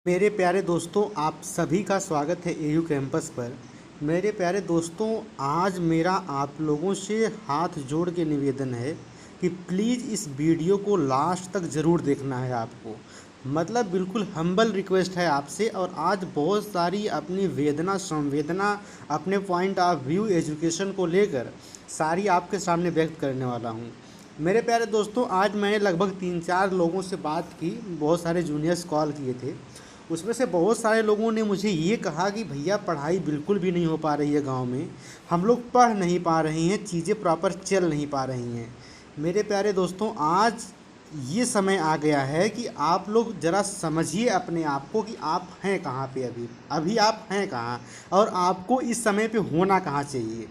मेरे प्यारे दोस्तों, आप सभी का स्वागत है एयू कैंपस पर। मेरे प्यारे दोस्तों, आज मेरा आप लोगों से हाथ जोड़ के निवेदन है कि प्लीज़ इस वीडियो को लास्ट तक ज़रूर देखना है आपको। मतलब बिल्कुल हम्बल रिक्वेस्ट है आपसे। और आज बहुत सारी अपनी वेदना संवेदना, अपने पॉइंट ऑफ व्यू एजुकेशन को लेकर सारी आपके सामने व्यक्त करने वाला हूँ। मेरे प्यारे दोस्तों, आज मैंने लगभग 3-4 लोगों से बात की, बहुत सारे जूनियर्स कॉल किए थे। उसमें से बहुत सारे लोगों ने मुझे ये कहा कि भैया पढ़ाई बिल्कुल भी नहीं हो पा रही है गांव में, हम लोग पढ़ नहीं पा रहे हैं, चीज़ें प्रॉपर चल नहीं पा रही हैं। मेरे प्यारे दोस्तों, आज ये समय आ गया है कि आप लोग ज़रा समझिए अपने आप को कि आप हैं कहाँ पे। अभी अभी आप हैं कहाँ और आपको इस समय पे होना कहाँ चाहिए।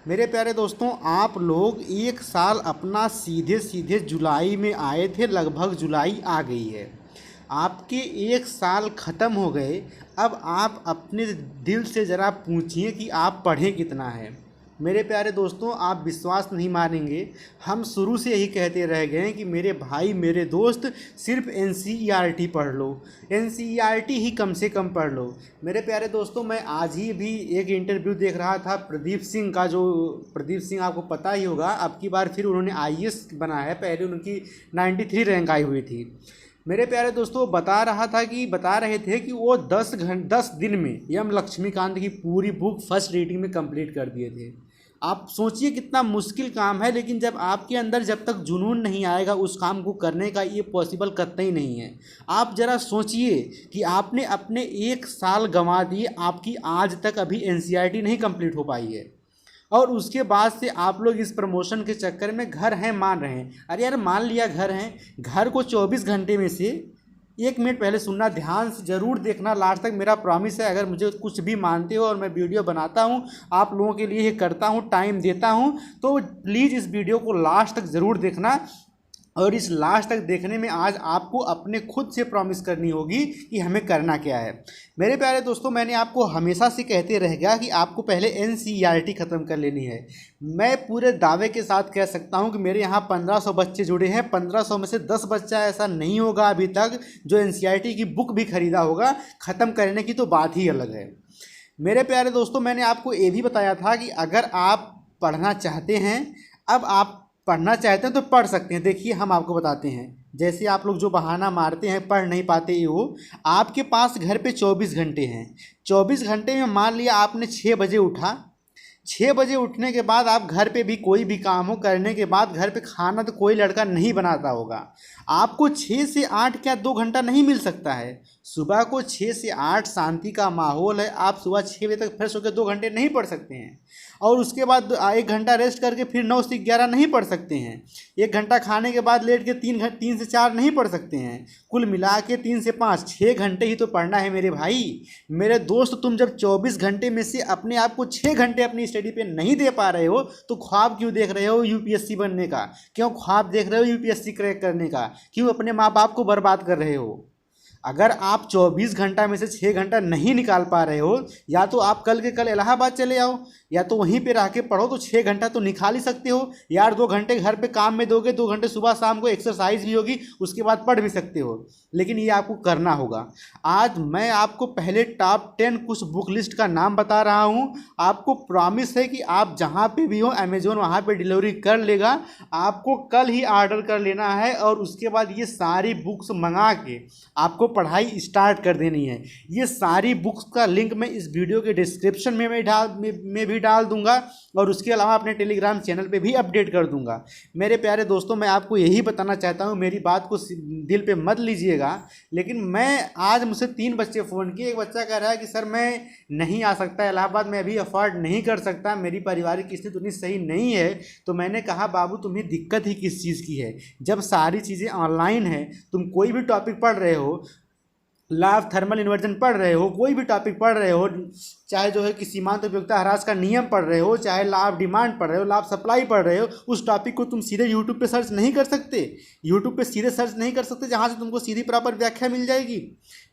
मेरे प्यारे दोस्तों, आप लोग एक साल अपना सीधे सीधे जुलाई में आए थे, लगभग जुलाई आ गई है, आपके एक साल ख़त्म हो गए। अब आप अपने दिल से ज़रा पूछिए कि आप पढ़ें कितना है। मेरे प्यारे दोस्तों, आप विश्वास नहीं मानेंगे, हम शुरू से यही कहते रह गए हैं कि मेरे भाई मेरे दोस्त सिर्फ एनसीईआरटी पढ़ लो, एनसीईआरटी ही कम से कम पढ़ लो। मेरे प्यारे दोस्तों, मैं आज ही भी एक इंटरव्यू देख रहा था प्रदीप सिंह का। जो प्रदीप सिंह आपको पता ही होगा, अब की बार फिर उन्होंने आईएएस बना है, पहले उनकी 93 रैंक आई हुई थी। मेरे प्यारे दोस्तों, बता रहे थे कि वो 10 दिन में यम लक्ष्मीकांत की पूरी बुक फर्स्ट रीडिंग में कंप्लीट कर दिए थे। आप सोचिए कितना मुश्किल काम है, लेकिन जब आपके अंदर जब तक जुनून नहीं आएगा उस काम को करने का, ये पॉसिबल कतई नहीं है। आप ज़रा सोचिए कि आपने अपने एक साल गंवा दिए, आपकी आज तक अभी एनसीईआरटी नहीं कंप्लीट हो पाई है, और उसके बाद से आप लोग इस प्रमोशन के चक्कर में घर हैं मान रहे हैं। अरे यार, मान लिया घर हैं, घर को 24 घंटे में से 1 मिनट पहले सुनना, ध्यान से ज़रूर देखना लास्ट तक। मेरा प्रॉमिस है, अगर मुझे कुछ भी मानते हो और मैं वीडियो बनाता हूँ, आप लोगों के लिए ये करता हूँ, टाइम देता हूँ, तो प्लीज़ इस वीडियो को लास्ट तक ज़रूर देखना। और इस लास्ट तक देखने में आज आपको अपने खुद से प्रॉमिस करनी होगी कि हमें करना क्या है। मेरे प्यारे दोस्तों, मैंने आपको हमेशा से कहते रह गया कि आपको पहले एनसीईआरटी ख़त्म कर लेनी है। मैं पूरे दावे के साथ कह सकता हूं कि मेरे यहाँ 1500 बच्चे जुड़े हैं। 1500 में से 10 बच्चा ऐसा नहीं होगा अभी तक जो एनसीईआरटी की बुक भी खरीदा होगा। ख़त्म करने की तो बात ही अलग है। मेरे प्यारे दोस्तों, मैंने आपको ये भी बताया था कि अगर आप पढ़ना चाहते हैं, अब आप पढ़ना चाहते हैं तो पढ़ सकते हैं। देखिए, हम आपको बताते हैं, जैसे आप लोग जो बहाना मारते हैं पढ़ नहीं पाते ये हो, आपके पास घर पे 24 घंटे हैं। 24 घंटे में मान लिया आपने 6 बजे उठा, 6 बजे उठने के बाद आप घर पे भी कोई भी काम हो करने के बाद, घर पे खाना तो कोई लड़का नहीं बनाता होगा। आपको 6 से 8 क्या 2 घंटा नहीं मिल सकता है? सुबह को 6 से 8 शांति का माहौल है, आप सुबह 6 बजे तक फ्रेश होकर 2 घंटे नहीं पढ़ सकते हैं। और उसके बाद 1 घंटा रेस्ट करके फिर 9 से 11 नहीं पढ़ सकते हैं। 1 घंटा खाने के बाद लेट के 3 से 4 नहीं पढ़ सकते हैं। कुल मिला के 3 से 5 6 घंटे ही तो पढ़ना है मेरे भाई। मेरे दोस्त, तुम जब 24 घंटे में से अपने आप को 6 घंटे अपनी स्टडी पे नहीं दे पा रहे हो, तो ख्वाब क्यों देख रहे हो यूपीएससी बनने का? क्यों ख्वाब देख रहे हो यूपीएससी क्रैक करने का? क्यों अपने माँ बाप को बर्बाद कर रहे हो? अगर आप 24 घंटा में से 6 घंटा नहीं निकाल पा रहे हो, या तो आप कल के कल इलाहाबाद चले आओ, या तो वहीं पे रह के पढ़ो, तो 6 घंटा तो निकाल ही सकते हो यार। 2 घंटे घर पे काम में दोगे, 2 घंटे सुबह शाम को एक्सरसाइज भी होगी, उसके बाद पढ़ भी सकते हो। लेकिन ये आपको करना होगा। आज मैं आपको पहले टॉप 10 कुछ बुक लिस्ट का नाम बता रहा हूँ। आपको प्रॉमिस है कि आप जहाँ पे भी हो, अमेजोन वहाँ पे डिलीवरी कर लेगा। आपको कल ही ऑर्डर कर लेना है और उसके बाद ये सारी बुक्स मंगा के आपको पढ़ाई स्टार्ट कर देनी है। ये सारी बुक्स का लिंक मैं इस वीडियो के डिस्क्रिप्शन में भी डाल दूंगा, और उसके अलावा अपने टेलीग्राम चैनल पे भी अपडेट कर दूंगा। मेरे प्यारे दोस्तों, मैं आपको यही बताना चाहता हूँ, मेरी बात को दिल पे मत लीजिएगा, लेकिन मैं आज मुझसे 3 बच्चे फ़ोन किए। एक बच्चा कह रहा है कि सर मैं नहीं आ सकता इलाहाबाद, मैं अभी अफोर्ड नहीं कर सकता, मेरी पारिवारिक स्थिति उतनी सही नहीं है। तो मैंने कहा, बाबू तुम्हें दिक्कत ही किस चीज़ की है? जब सारी चीज़ें ऑनलाइन है, तुम कोई भी टॉपिक पढ़ रहे हो, लॉ ऑफ थर्मल इन्वर्जन पढ़ रहे हो, कोई भी टॉपिक पढ़ रहे हो, चाहे जो है कि सीमांत उपयोगिता ह्रास का नियम पढ़ रहे हो, चाहे लॉ ऑफ डिमांड पढ़ रहे हो, लॉ ऑफ सप्लाई पढ़ रहे हो, उस टॉपिक को तुम सीधे यूट्यूब पे सर्च नहीं कर सकते। यूट्यूब पे सीधे सर्च नहीं कर सकते जहाँ से तुमको सीधी प्रॉपर व्याख्या मिल जाएगी।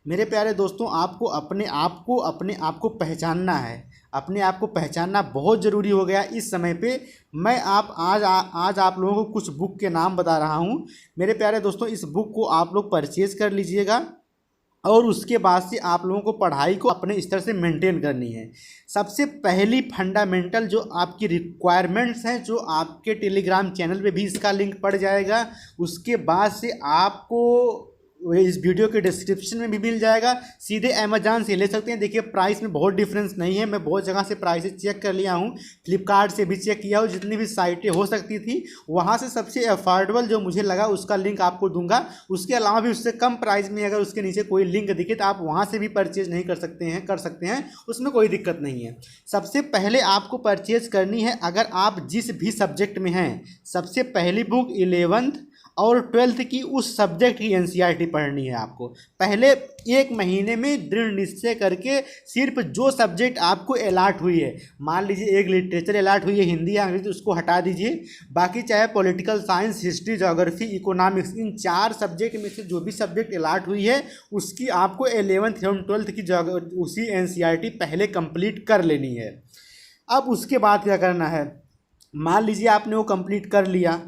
मेरे प्यारे दोस्तों, आपको अपने आप को पहचानना है। अपने आप को पहचानना बहुत ज़रूरी हो गया इस समय पे। मैं आज आप लोगों को कुछ बुक के नाम बता रहा हूँ। मेरे प्यारे दोस्तों, इस बुक को आप लोग परचेज़ कर लीजिएगा। और उसके बाद से आप लोगों को पढ़ाई को अपने स्तर से मेंटेन करनी है। सबसे पहली फंडामेंटल जो आपकी रिक्वायरमेंट्स हैं, जो आपके टेलीग्राम चैनल पे भी इसका लिंक पड़ जाएगा, उसके बाद से आपको इस वीडियो के डिस्क्रिप्शन में भी मिल जाएगा, सीधे अमेजॉन से ले सकते हैं। देखिए प्राइस में बहुत डिफरेंस नहीं है, मैं बहुत जगह से प्राइसेस चेक कर लिया हूँ, फ्लिपकार्ट से भी चेक किया हूँ, जितनी भी साइटें हो सकती थी वहाँ से सबसे अफोर्डेबल जो मुझे लगा उसका लिंक आपको दूंगा। उसके अलावा भी उससे कम प्राइस में अगर उसके नीचे कोई लिंक दिखे तो आप वहाँ से भी परचेज नहीं कर सकते हैं, उसमें कोई दिक्कत नहीं है। सबसे पहले आपको परचेज करनी है, अगर आप जिस भी सब्जेक्ट में हैं, सबसे पहली बुक 11th और 12th की उस सब्जेक्ट की एनसीईआरटी पढ़नी है आपको। पहले एक महीने में दृढ़ निश्चय करके सिर्फ जो सब्जेक्ट आपको अलॉट हुई है, मान लीजिए एक लिटरेचर अलॉट हुई है हिंदी या अंग्रेजी, उसको हटा दीजिए, बाकी चाहे political science, history, geography, economics, इन 4 सब्जेक्ट में से जो भी सब्जेक्ट अलॉट हुई है उसकी आपको 11th एवं 12th की उसी एनसीईआरटी पहले कंप्लीट कर लेनी है। अब उसके बाद क्या करना है, मान लीजिए आपने वो कंप्लीट कर लिया।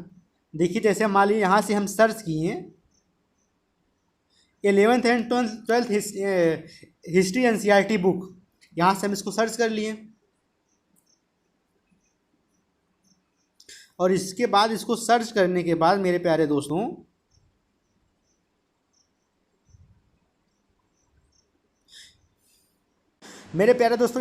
देखिए जैसे मान लीजिए यहाँ से हम सर्च किए 11th and 12th history NCERT book, यहाँ से हम इसको सर्च कर लिए और इसके बाद इसको सर्च करने के बाद मेरे प्यारे दोस्तों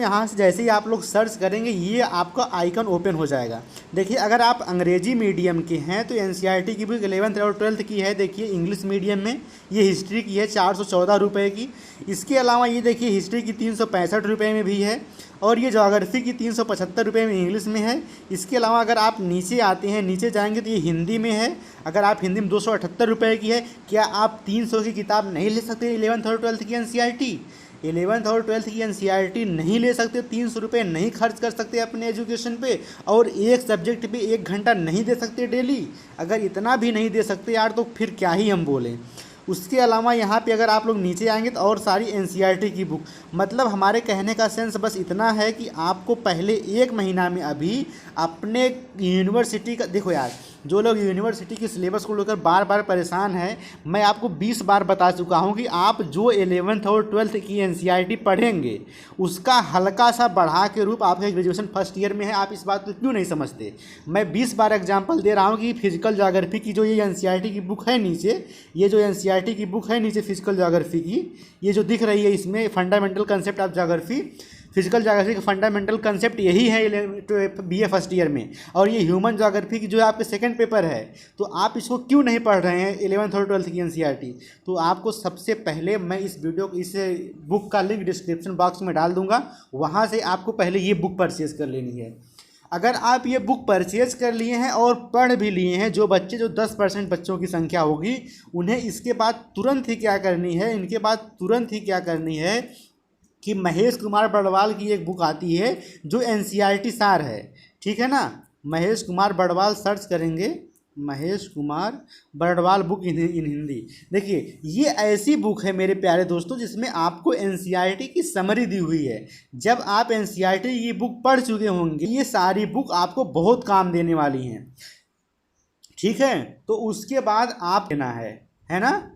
यहाँ से जैसे ही आप लोग सर्च करेंगे ये आपका आइकन ओपन हो जाएगा। देखिए अगर आप अंग्रेजी मीडियम के हैं तो एनसीईआरटी की बुक 11th और 12th की है। देखिए इंग्लिश मीडियम में ये हिस्ट्री की है 414 रुपये की। इसके अलावा ये देखिए हिस्ट्री की 365 रुपये में भी है और ये ज्योग्राफी की 375 रुपये में इंग्लिश में है। इसके अलावा अगर आप नीचे आते हैं, नीचे जाएंगे तो ये हिंदी में है। अगर आप हिंदी में 278 रुपये की है। क्या आप 300 की किताब नहीं ले सकते 11th और 12th की एनसीईआरटी? 11th और 12th की एनसीईआरटी नहीं ले सकते, 300 रुपये नहीं खर्च कर सकते अपने एजुकेशन पे, और एक सब्जेक्ट पे 1 घंटा नहीं दे सकते डेली? अगर इतना भी नहीं दे सकते यार तो फिर क्या ही हम बोलें। उसके अलावा यहाँ पे अगर आप लोग नीचे आएंगे तो और सारी एनसीईआरटी की बुक, मतलब हमारे कहने का सेंस बस इतना है कि आपको पहले 1 महीना में अभी अपने यूनिवर्सिटी का, देखो यार जो लोग यूनिवर्सिटी की सिलेबस को लेकर बार बार परेशान हैं, मैं आपको 20 बार बता चुका हूं कि आप जो 11th और 12th की एनसीईआरटी पढ़ेंगे उसका हल्का सा बढ़ा के रूप आपके ग्रेजुएशन फर्स्ट ईयर में है। आप इस बात को क्यों नहीं समझते? मैं 20 बार एग्जांपल दे रहा हूं कि फिजिकल ज्योग्राफी की जो ये एनसीईआरटी की बुक है नीचे, ये जो एनसीईआरटी की बुक है नीचे फिजिकल ज्योग्राफी की, ये जो दिख रही है इसमें fundamental concept of geography, physical geography का फंडामेंटल कंसेप्ट यही है बीए फर्स्ट ईयर में, और ये ह्यूमन ज्योग्राफी की जो आपके सेकंड पेपर है। तो आप इसको क्यों नहीं पढ़ रहे हैं 11th और 12th की एनसीईआरटी? तो आपको सबसे पहले मैं इस बुक का लिंक डिस्क्रिप्शन बॉक्स में डाल दूंगा, वहाँ से आपको पहले ये बुक परचेज कर लेनी है। अगर आप ये बुक परचेज कर लिए हैं और पढ़ भी लिए हैं, जो 10% बच्चों की संख्या होगी, उन्हें इसके बाद तुरंत ही क्या करनी है, इनके बाद तुरंत ही क्या करनी है कि महेश कुमार बड़वाल की एक बुक आती है जो एनसीईआरटी सार है, ठीक है ना। महेश कुमार बड़वाल सर्च करेंगे, महेश कुमार बड़वाल बुक इन हिंदी। देखिए ये ऐसी बुक है मेरे प्यारे दोस्तों जिसमें आपको एनसीईआरटी की समरी दी हुई है। जब आप एनसीईआरटी की बुक पढ़ चुके होंगे, ये सारी बुक आपको बहुत काम देने वाली हैं, ठीक है। तो उसके बाद आप लेना है ना,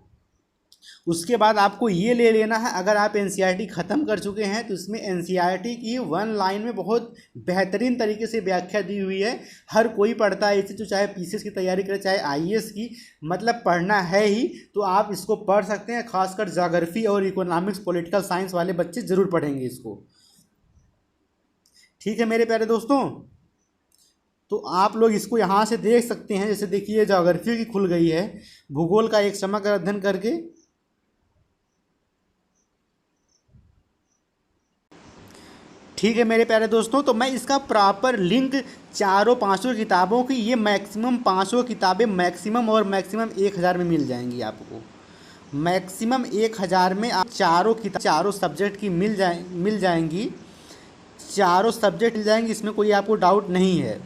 उसके बाद आपको ये ले लेना है। अगर आप एनसीईआरटी ख़त्म कर चुके हैं तो इसमें एनसीईआरटी की 1 लाइन में बहुत बेहतरीन तरीके से व्याख्या दी हुई है। हर कोई पढ़ता है इसे, तो चाहे पीसीएस की तैयारी करे चाहे आईएएस की, मतलब पढ़ना है ही तो आप इसको पढ़ सकते हैं। खासकर ज्योग्राफी और इकोनॉमिक्स, पॉलिटिकल साइंस वाले बच्चे ज़रूर पढ़ेंगे इसको, ठीक है मेरे प्यारे दोस्तों। तो आप लोग इसको यहाँ से देख सकते हैं, जैसे देखिए ज्योग्राफी की खुल गई है, भूगोल का एक समग्र अध्ययन करके, ठीक है मेरे प्यारे दोस्तों। तो मैं इसका प्रॉपर लिंक 4-5 किताबों की, ये मैक्सिमम 5 किताबें मैक्सिमम 1000 में मिल जाएंगी आपको। मैक्सिमम 1000 में आप चारों सब्जेक्ट की मिल जाएंगी, चारों सब्जेक्ट मिल जाएंगी, इसमें कोई आपको डाउट नहीं है।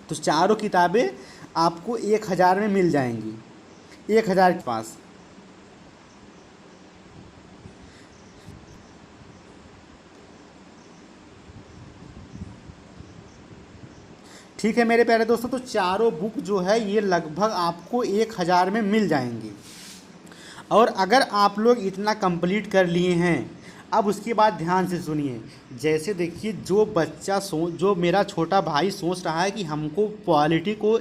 तो चारों किताबें आपको 1000 में मिल जाएंगी, 1000 के पास। ठीक है मेरे प्यारे दोस्तों, तो चारों बुक जो है ये लगभग आपको 1000 में मिल जाएंगी। और अगर आप लोग इतना कंप्लीट कर लिए हैं, अब उसके बाद ध्यान से सुनिए। जैसे देखिए, जो मेरा छोटा भाई सोच रहा है कि हमको पॉलिटी को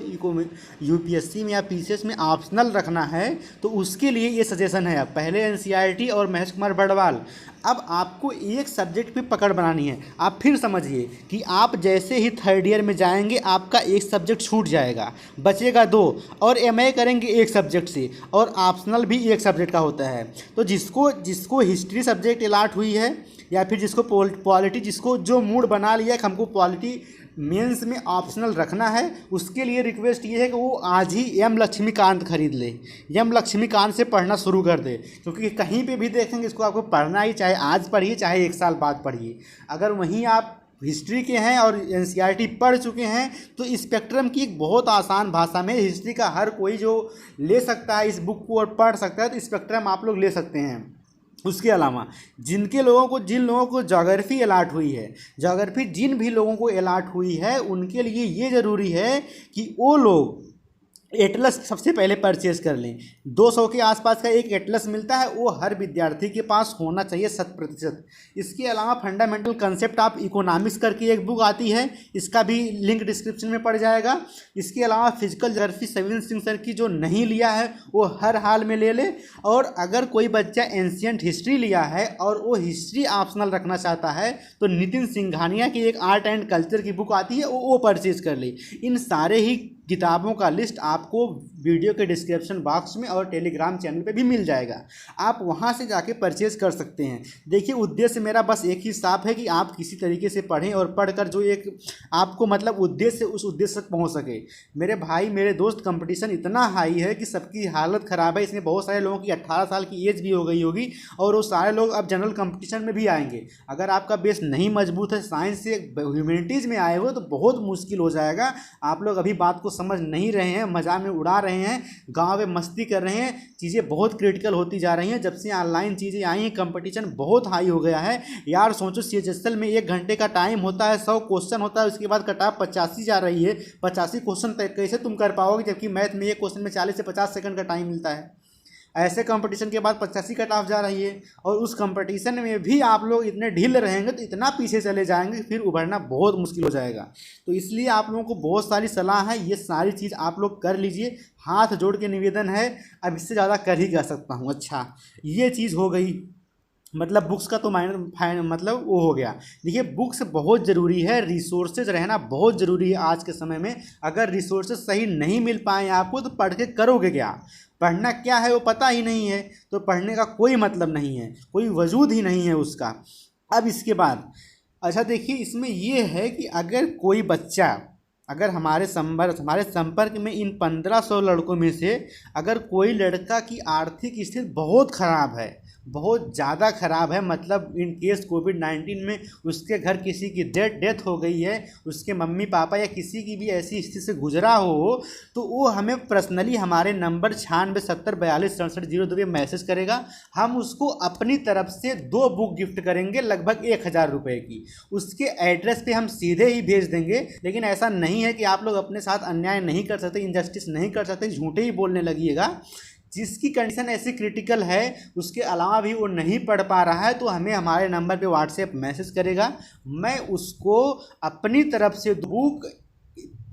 यूपीएससी में या पीसीएस में ऑप्शनल रखना है, तो उसके लिए ये सजेशन है। पहले एनसीईआरटी और महेश कुमार बड़वाल। अब आपको एक सब्जेक्ट पे पकड़ बनानी है। आप फिर समझिए कि आप जैसे ही थर्ड ईयर में जाएंगे, आपका एक सब्जेक्ट छूट जाएगा, बचेगा 2, और एमए करेंगे एक सब्जेक्ट से, और ऑप्शनल भी एक सब्जेक्ट का होता है। तो जिसको हिस्ट्री सब्जेक्ट अलॉट हुई है, या फिर जिसको पॉलिटी, जिसको जो मूड बना लिया कि हमको पॉलिटी मेंस में ऑप्शनल रखना है, उसके लिए रिक्वेस्ट ये है कि वो आज ही एम लक्ष्मीकांत खरीद ले, एम लक्ष्मीकांत से पढ़ना शुरू कर दे। क्योंकि कहीं पे भी देखेंगे इसको आपको पढ़ना ही, चाहे आज पढ़िए चाहे 1 साल बाद पढ़िए। अगर वहीं आप हिस्ट्री के हैं और एनसीईआरटी पढ़ चुके हैं, तो स्पेक्ट्रम की एक बहुत आसान भाषा में हिस्ट्री का हर कोई जो ले सकता है इस बुक को और पढ़ सकता है, तो स्पेक्ट्रम आप लोग ले सकते हैं। उसके अलावा जिन लोगों को ज्योग्राफी अलॉट हुई है, ज्योग्राफी जिन भी लोगों को अलॉट हुई है, उनके लिए ये ज़रूरी है कि वो लोग एटलस सबसे पहले परचेज कर लें। 200 के आसपास का एक एटलस मिलता है, वो हर विद्यार्थी के पास होना चाहिए 100%। इसके अलावा फंडामेंटल कंसेप्ट ऑफ इकोनॉमिक्स करके एक बुक आती है, इसका भी लिंक डिस्क्रिप्शन में पड़ जाएगा। इसके अलावा physical geography Savin Singh sir की जो नहीं लिया है वो हर हाल में ले ले। और अगर कोई बच्चा एंशियंट हिस्ट्री लिया है और वो हिस्ट्री ऑप्शनल रखना चाहता है, तो नितिन सिंघानिया की एक आर्ट एंड कल्चर की बुक आती है, वो परचेज कर ले। इन सारे ही किताबों का लिस्ट आपको वीडियो के डिस्क्रिप्शन बॉक्स में और टेलीग्राम चैनल पे भी मिल जाएगा, आप वहाँ से जाके परचेज कर सकते हैं। देखिए, उद्देश्य मेरा बस एक ही साफ है कि आप किसी तरीके से पढ़ें और पढ़कर जो एक आपको मतलब उद्देश्य, उस उद्देश्य तक पहुँच सके। मेरे भाई मेरे दोस्त, कंपटीशन इतना हाई है कि सबकी हालत ख़राब है। इसमें बहुत सारे लोगों की 18 साल की एज भी हो गई होगी, और वो सारे लोग अब जनरल कंपटीशन में भी आएंगे। अगर आपका बेस नहीं मजबूत है, साइंस से ह्यूमैनिटीज़ में आए हो, तो बहुत मुश्किल हो जाएगा। आप लोग अभी बात को समझ नहीं रहे हैं, मज़ा में उड़ा रहे हैं, गांव में मस्ती कर रहे हैं। चीज़ें बहुत क्रिटिकल होती जा रही हैं जब से ऑनलाइन चीज़ें आई हैं। कंपटीशन बहुत हाई हो गया है यार। सोचो, CHSL में 1 घंटे का टाइम होता है, 100 क्वेश्चन होता है, उसके बाद कट ऑफ 85 जा रही है। 85 क्वेश्चन कैसे तुम कर पाओगे, जबकि मैथ में एक क्वेश्चन में 40 से 50 सेकंड का टाइम मिलता है। ऐसे कंपटीशन के बाद 85 कट ऑफ जा रही है, और उस कंपटीशन में भी आप लोग इतने ढील रहेंगे तो इतना पीछे चले जाएंगे, फिर उभरना बहुत मुश्किल हो जाएगा। तो इसलिए आप लोगों को बहुत सारी सलाह है, ये सारी चीज़ आप लोग कर लीजिए। हाथ जोड़ के निवेदन है, अब इससे ज़्यादा कर ही कह सकता हूँ। अच्छा, ये चीज़ हो गई, मतलब बुक्स का तो मतलब वो हो गया। देखिए, बुक्स बहुत ज़रूरी है, रिसोर्सेज रहना बहुत ज़रूरी है आज के समय में। अगर रिसोर्सेज सही नहीं मिल पाए आपको, तो पढ़ के करोगे क्या? पढ़ना क्या है वो पता ही नहीं है, तो पढ़ने का कोई मतलब नहीं है, कोई वजूद ही नहीं है उसका। अब इसके बाद अच्छा देखिए, इसमें ये है कि अगर कोई बच्चा, अगर हमारे संपर्क में इन 1500 लड़कों में से अगर कोई लड़का की आर्थिक स्थिति बहुत ख़राब है, बहुत ज़्यादा ख़राब है, मतलब इन केस कोविड-19 में उसके घर किसी की डेथ हो गई है, उसके मम्मी पापा या किसी की भी ऐसी स्थिति से गुजरा हो, तो वो हमें पर्सनली हमारे नंबर 9670426762 पे मैसेज करेगा। हम उसको अपनी तरफ से 2 बुक गिफ्ट करेंगे लगभग 1000 रुपये की। उसके एड्रेस पे हम सीधे ही भेज देंगे। लेकिन ऐसा नहीं है कि आप लोग अपने साथ अन्याय नहीं कर सकते, इनजस्टिस नहीं कर सकते, झूठे ही बोलने लगिएगा। जिसकी कंडीशन ऐसी क्रिटिकल है, उसके अलावा भी वो नहीं पढ़ पा रहा है, तो हमें हमारे नंबर पे व्हाट्सएप मैसेज करेगा। मैं उसको अपनी तरफ से बुक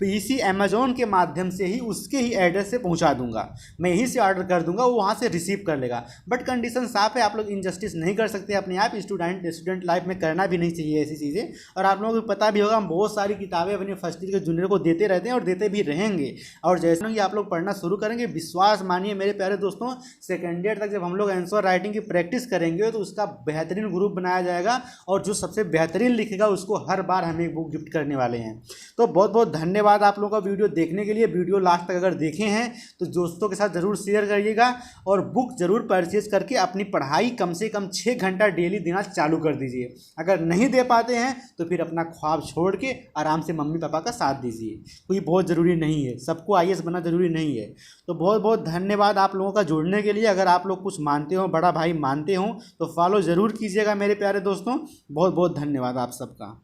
इसी अमेज़ॉन के माध्यम से ही उसके ही एड्रेस से पहुंचा दूंगा, मैं यहीं से ऑर्डर कर दूंगा, वो वहां से रिसीव कर लेगा। बट कंडीशन साफ है, आप लोग इनजस्टिस नहीं कर सकते अपने आप। स्टूडेंट लाइफ में करना भी नहीं चाहिए ऐसी चीज़ें। और आप लोगों को पता भी होगा, हम बहुत सारी किताबें अपने फर्स्ट ईयर के जूनियर को देते रहते हैं और देते भी रहेंगे। और जैसे कि आप लोग पढ़ना शुरू करेंगे, विश्वास मानिए मेरे प्यारे दोस्तों, सेकेंड ईयर तक जब हम लोग आंसर राइटिंग की प्रैक्टिस करेंगे, तो उसका बेहतरीन ग्रुप बनाया जाएगा, और जो सबसे बेहतरीन लिखेगा उसको हर बार हम एक बुक गिफ्ट करने वाले हैं। तो बहुत बहुत धन्यवाद आप लोगों का वीडियो देखने के लिए। वीडियो लास्ट तक अगर देखे हैं तो दोस्तों के साथ ज़रूर शेयर करिएगा, और बुक ज़रूर परचेज करके अपनी पढ़ाई कम से कम 6 घंटा डेली देना चालू कर दीजिए। अगर नहीं दे पाते हैं तो फिर अपना ख्वाब छोड़ के आराम से मम्मी पापा का साथ दीजिए। कोई बहुत ज़रूरी नहीं है, सबको IAS बनना ज़रूरी नहीं है। तो बहुत बहुत धन्यवाद आप लोगों का जुड़ने के लिए। अगर आप लोग कुछ मानते हो, बड़ा भाई मानते हो, तो फॉलो ज़रूर कीजिएगा मेरे प्यारे दोस्तों। बहुत बहुत धन्यवाद आप सबका।